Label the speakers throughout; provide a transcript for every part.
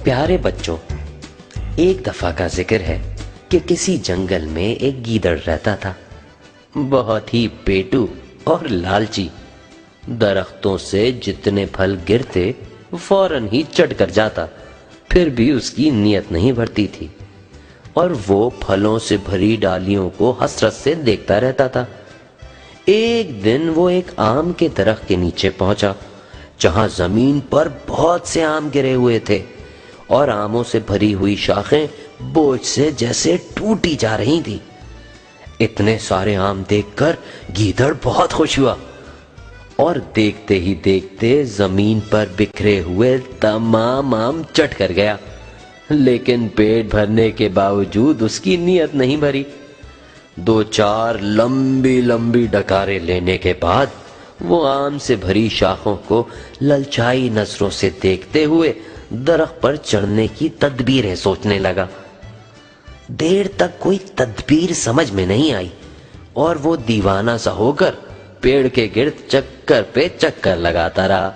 Speaker 1: پیارے بچوں، ایک دفعہ کا ذکر ہے کہ کسی جنگل میں ایک گیدڑ رہتا تھا، بہت ہی پیٹو اور لالچی۔ درختوں سے جتنے پھل گرتے فوراً ہی چٹ کر جاتا، پھر بھی اس کی نیت نہیں بھرتی تھی اور وہ پھلوں سے بھری ڈالیوں کو حسرت سے دیکھتا رہتا تھا۔ ایک دن وہ ایک آم کے درخت کے نیچے پہنچا، جہاں زمین پر بہت سے آم گرے ہوئے تھے اور آموں سے بھری ہوئی شاخیں بوجھ سے جیسے ٹوٹی جا رہی تھی۔ اتنے سارے آم دیکھ کر گیدڑ بہت خوش ہوا اور دیکھتے ہی دیکھتے زمین پر بکھرے ہوئے تمام آم چٹ کر گیا، لیکن پیٹ بھرنے کے باوجود اس کی نیت نہیں بھری۔ دو چار لمبی لمبی ڈکاریں لینے کے بعد وہ آم سے بھری شاخوں کو للچائی نظروں سے دیکھتے ہوئے درخت پر چڑھنے کی تدبیریں سوچنے لگا۔ دیر تک کوئی تدبیر سمجھ میں نہیں آئی اور وہ دیوانہ سا ہو کر پیڑ کے گرد چکر پہ چکر لگاتا رہا۔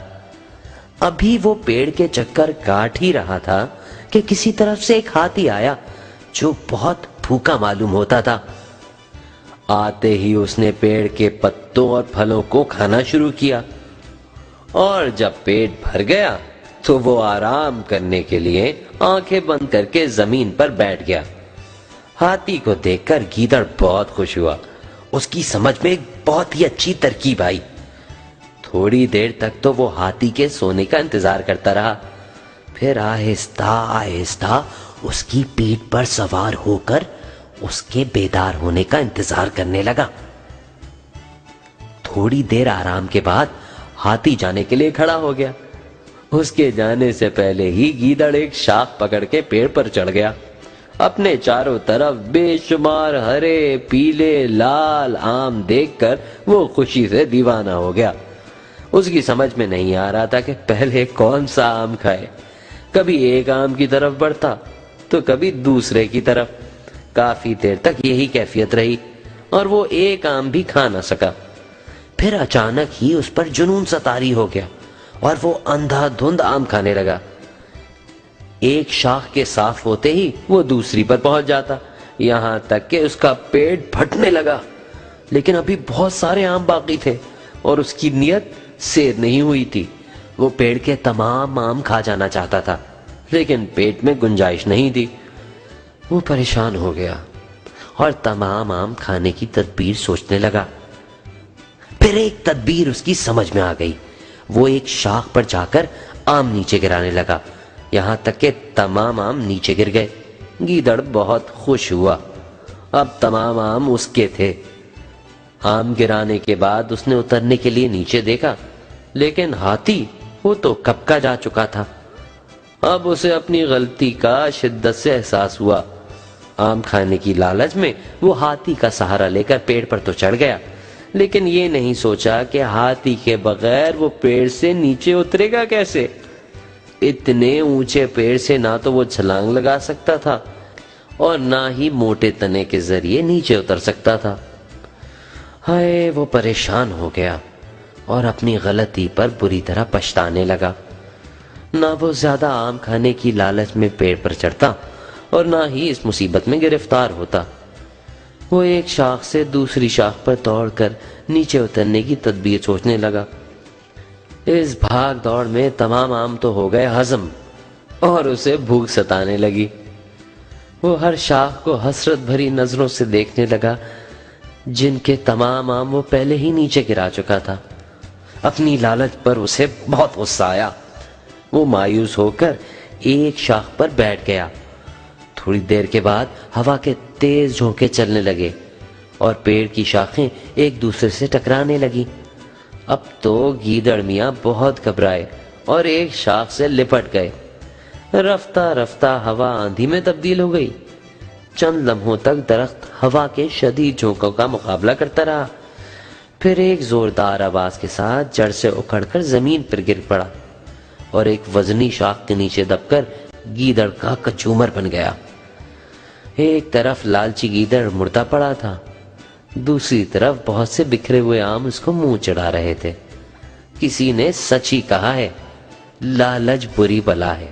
Speaker 1: ابھی وہ پیڑ کے چکر کاٹ ہی رہا تھا کہ کسی طرف سے ایک ہاتھی آیا جو بہت بھوکا معلوم ہوتا تھا۔ آتے ہی اس نے پیڑ کے پتوں اور پھلوں کو کھانا شروع کیا اور جب پیٹ بھر گیا تو وہ آرام کرنے کے لیے آنکھیں بند کر کے زمین پر بیٹھ گیا۔ ہاتھی کو دیکھ کر گیدڑ بہت خوش ہوا، اس کی سمجھ میں ایک بہت ہی اچھی ترکیب آئی۔ تھوڑی دیر تک تو وہ ہاتھی کے سونے کا انتظار کرتا رہا، پھر آہستہ آہستہ اس کی پیٹھ پر سوار ہو کر اس کے بیدار ہونے کا انتظار کرنے لگا۔ تھوڑی دیر آرام کے بعد ہاتھی جانے کے لیے کھڑا ہو گیا۔ اس کے جانے سے پہلے ہی گیدڑ ایک شاخ پکڑ کے پیڑ پر چڑھ گیا۔ اپنے چاروں طرف بے شمار ہرے پیلے لال آم دیکھ کر وہ خوشی سے دیوانہ ہو گیا۔ اس کی سمجھ میں نہیں آ رہا تھا کہ پہلے کون سا آم کھائے۔ کبھی ایک آم کی طرف بڑھتا تو کبھی دوسرے کی طرف۔ کافی دیر تک یہی کیفیت رہی اور وہ ایک آم بھی کھا نہ سکا۔ پھر اچانک ہی اس پر جنون سا طاری ہو گیا اور وہ اندھا دھند آم کھانے لگا۔ ایک شاخ کے صاف ہوتے ہی وہ دوسری پر پہنچ جاتا، یہاں تک کہ اس کا پیٹ پھٹنے لگا، لیکن ابھی بہت سارے آم باقی تھے اور اس کی نیت سیر نہیں ہوئی تھی۔ وہ پیڑ کے تمام آم کھا جانا چاہتا تھا، لیکن پیٹ میں گنجائش نہیں تھی۔ وہ پریشان ہو گیا اور تمام آم کھانے کی تدبیر سوچنے لگا۔ پھر ایک تدبیر اس کی سمجھ میں آ گئی۔ وہ ایک شاخ پر جا کر آم نیچے گرانے لگا، یہاں تک کہ تمام آم نیچے گر گئے۔ گیدڑ بہت خوش ہوا، اب تمام آم اس کے تھے۔ آم گرانے کے بعد اس نے اترنے کے لیے نیچے دیکھا، لیکن ہاتھی وہ تو کب کا جا چکا تھا۔ اب اسے اپنی غلطی کا شدت سے احساس ہوا۔ آم کھانے کی لالچ میں وہ ہاتھی کا سہارا لے کر پیڑ پر تو چڑھ گیا، لیکن یہ نہیں سوچا کہ ہاتھی کے بغیر وہ پیڑ سے نیچے اترے گا کیسے۔ اتنے اونچے پیڑ سے نہ تو وہ چھلانگ لگا سکتا تھا اور نہ ہی موٹے تنے کے ذریعے نیچے اتر سکتا تھا۔ ہائے، وہ پریشان ہو گیا اور اپنی غلطی پر بری طرح پچھتانے لگا۔ نہ وہ زیادہ آم کھانے کی لالچ میں پیڑ پر چڑھتا اور نہ ہی اس مصیبت میں گرفتار ہوتا۔ وہ ایک شاخ سے دوسری شاخ پر دوڑ کر نیچے اترنے کی تدبیر سوچنے لگا۔ اس بھاگ دوڑ میں تمام آم تو ہو گئے ہضم اور اسے بھوک ستانے لگی۔ وہ ہر شاخ کو حسرت بھری نظروں سے دیکھنے لگا، جن کے تمام آم وہ پہلے ہی نیچے گرا چکا تھا۔ اپنی لالچ پر اسے بہت غصہ آیا۔ وہ مایوس ہو کر ایک شاخ پر بیٹھ گیا۔ تھوڑی دیر کے بعد ہوا کے تیز جھونکے چلنے لگے اور پیڑ کی شاخیں ایک دوسرے سے ٹکرانے لگی۔ اب تو گیدڑ میاں بہت گھبرائے اور ایک شاخ سے لپٹ گئے۔ رفتہ رفتہ ہوا آندھی میں تبدیل ہو گئی۔ چند لمحوں تک درخت ہوا کے شدید جھونکوں کا مقابلہ کرتا رہا، پھر ایک زوردار آواز کے ساتھ جڑ سے اکھڑ کر زمین پر گر پڑا اور ایک وزنی شاخ کے نیچے دب کر گیدڑ کا کچومر بن گیا۔ ایک طرف لالچی گیدڑ مردہ پڑا تھا، دوسری طرف بہت سے بکھرے ہوئے آم اس کو منہ چڑھا رہے تھے۔ کسی نے سچ ہی کہا ہے، لالچ بری بلا ہے۔